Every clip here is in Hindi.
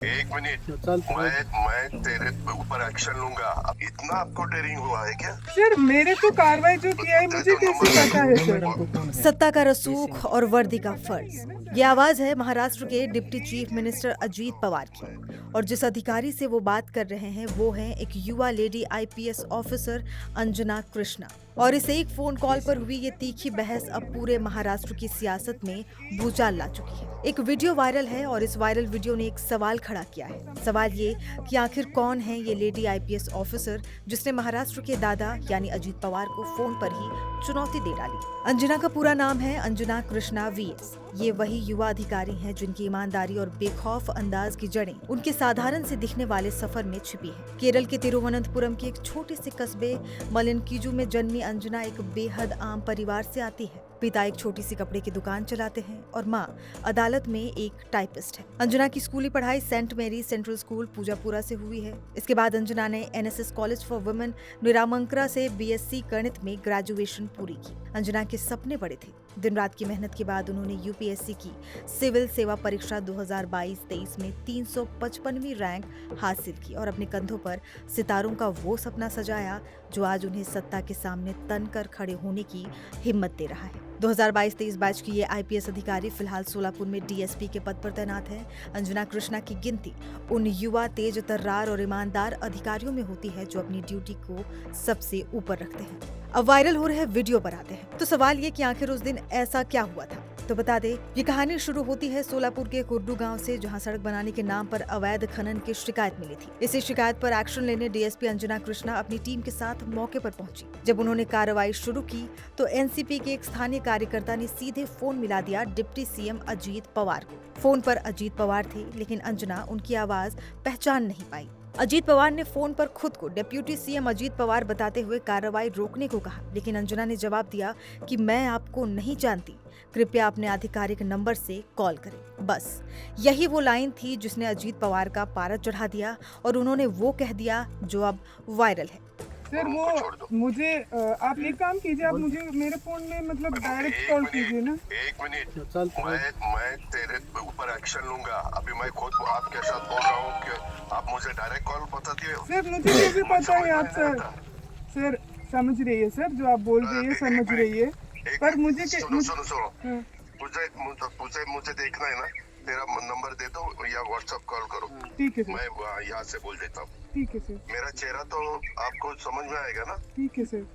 एक मिनट, चल मैं तेरे ऊपर एक्शन लूंगा। इतना आपको डेयरिंग हुआ है क्या? सर मेरे तो कार्रवाई जो किया है मुझे कैसे पता है सर? सत्ता का रसूख और वर्दी का फर्ज, ये आवाज है महाराष्ट्र के deputy chief minister Ajit Pawar की। और जिस अधिकारी से वो बात कर रहे हैं वो है एक युवा lady IPS officer Anjana Krishna. और इस एक फोन कॉल पर हुई ये तीखी बहस अब पूरे महाराष्ट्र की सियासत में भूचाल ला चुकी है। एक वीडियो वायरल है और इस वायरल वीडियो ने एक सवाल खड़ा किया है। सवाल ये कि आखिर कौन है ये लेडी आईपीएस ऑफिसर जिसने महाराष्ट्र के दादा यानी अजीत पवार को फोन पर ही चुनौती दे डाली। अंजना का पूरा नाम है अंजना कृष्णा वीएस। ये वही युवा अधिकारी हैं जिनकी ईमानदारी और बेखौफ अंदाज की जड़ें उनके साधारण से दिखने वाले सफर में छिपी है। केरल के तिरुवनंतपुरम के एक छोटे से कस्बे मलिनकीजू में जन्मी अंजना एक बेहद आम परिवार से आती है। पिता एक छोटी सी कपड़े की दुकान चलाते हैं और माँ अदालत में एक टाइपिस्ट है। अंजना की स्कूली पढ़ाई सेंट मेरी सेंट्रल स्कूल पूजापुरा से हुई है। इसके बाद अंजना ने एनएसएस कॉलेज फॉर वुमेन निरामंकरा से बीएससी गणित में ग्रेजुएशन पूरी की। अंजना के सपने बड़े थे। दिन रात की मेहनत के बाद उन्होंने यूपीएससी की सिविल सेवा परीक्षा 2022-23 में 355वीं रैंक हासिल की और अपने कंधों पर सितारों का वो सपना सजाया जो आज उन्हें सत्ता के सामने तन कर खड़े होने की हिम्मत दे रहा है। 2022-23 बैच की ये आईपीएस अधिकारी फिलहाल सोलापुर में डीएसपी के पद पर तैनात है। अंजना कृष्णा की गिनती उन युवा तेज तर्रार और ईमानदार अधिकारियों में होती है जो अपनी ड्यूटी को सबसे ऊपर रखते हैं। अब वायरल हो रहे वीडियो पर आते हैं तो सवाल ये कि आखिर उस दिन ऐसा क्या हुआ था। तो बता दे, ये कहानी शुरू होती है सोलापुर के कुर्डू गांव से, जहां सड़क बनाने के नाम पर अवैध खनन की शिकायत मिली थी। इसी शिकायत पर एक्शन लेने डीएसपी अंजना कृष्णा अपनी टीम के साथ मौके पर पहुंची। जब उन्होंने कार्रवाई शुरू की तो एनसीपी के एक स्थानीय कार्यकर्ता ने सीधे फोन मिला दिया डिप्टी सीएम अजीत पवार को। फोन पर अजीत पवार थे लेकिन अंजना उनकी आवाज पहचान नहीं पाई। अजीत पवार ने फोन पर खुद को डिप्टी सीएम अजीत पवार बताते हुए कार्रवाई रोकने को कहा, लेकिन अंजना ने जवाब दिया कि मैं आपको नहीं जानती, कृपया अपने आधिकारिक नंबर से कॉल करें। बस यही वो लाइन थी जिसने अजीत पवार का पारा चढ़ा दिया और उन्होंने वो कह दिया जो अब वायरल है। सर वो मुझे आप एक काम कीजिए, आप मुझे मेरे फोन में मतलब डायरेक्ट कॉल कीजिए ना। एक मिनट, चल मैं तेरे ऊपर एक्शन लूंगा। अभी मैं खुद आपके साथ बोल रहा हूँ कि आप मुझे डायरेक्ट कॉल बता दिए। सर मुझे कैसे पता है आप सर समझ रही है सर, जो आप बोल रही है समझ रही है, पर मुझे सुनो मुझे देखना है ना, तेरा नंबर दे दो या व्हाट्सएप कॉल करो। ठीक है सर, मैं यहाँ से बोल देता हूँ। ठीक है सर, मेरा चेहरा तो आपको समझ में आएगा ना? ठीक है सर।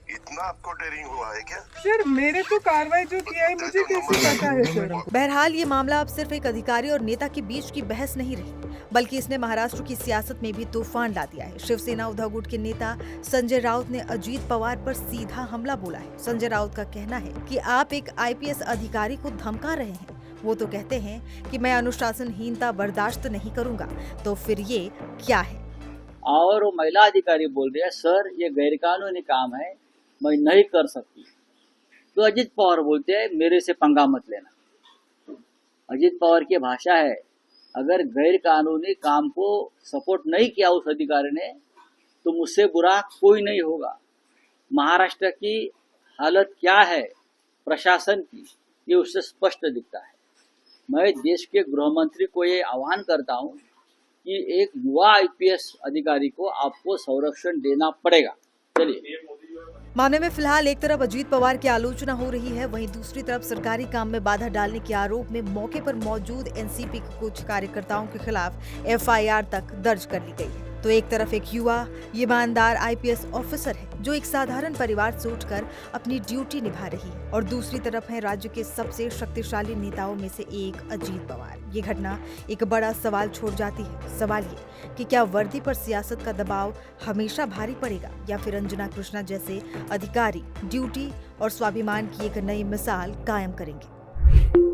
इतना आपको डेयरिंग हुआ है क्या? सर मेरे तो कार्रवाई जो किया है मुझे कैसे पता है सर? बहरहाल ये मामला अब सिर्फ एक अधिकारी और नेता के बीच की बहस नहीं रही, बल्कि इसने महाराष्ट्र की सियासत में भी तूफान ला दिया है। शिवसेना उद्धव गुट के नेता संजय राउत ने अजीत पवार पर सीधा हमला बोला है। संजय राउत का कहना है कि आप एक आईपीएस अधिकारी को धमका रहे हैं। वो तो कहते हैं कि मैं अनुशासनहीनता बर्दाश्त नहीं करूंगा, तो फिर ये क्या है? और वो महिला अधिकारी बोल रही है सर ये गैरकानूनी काम है, मैं नहीं कर सकती। तो अजीत पवार बोलते हैं मेरे से पंगा मत लेना। अजीत पवार की भाषा है, अगर गैर कानूनी काम को सपोर्ट नहीं किया उस अधिकारी ने तो मुझसे बुरा कोई नहीं होगा। महाराष्ट्र की हालत क्या है प्रशासन की, ये उससे स्पष्ट दिखता है। मैं देश के गृह मंत्री को ये आह्वान करता हूँ कि एक युवा आईपीएस अधिकारी को आपको संरक्षण देना पड़ेगा। चलिए। मामले में फिलहाल एक तरफ अजीत पवार की आलोचना हो रही है, वहीं दूसरी तरफ सरकारी काम में बाधा डालने के आरोप में मौके पर मौजूद एनसीपी के कुछ कार्यकर्ताओं के खिलाफ एफआईआर तक दर्ज कर ली गई है। तो एक तरफ एक युवा ईमानदार आईपीएस ऑफिसर है जो एक साधारण परिवार से उठकर अपनी ड्यूटी निभा रही है, और दूसरी तरफ है राज्य के सबसे शक्तिशाली नेताओं में से एक अजीत पवार। ये घटना एक बड़ा सवाल छोड़ जाती है। सवाल ये कि क्या वर्दी पर सियासत का दबाव हमेशा भारी पड़ेगा या फिर अंजना कृष्णा जैसे अधिकारी ड्यूटी और स्वाभिमान की एक नई मिसाल कायम करेंगे।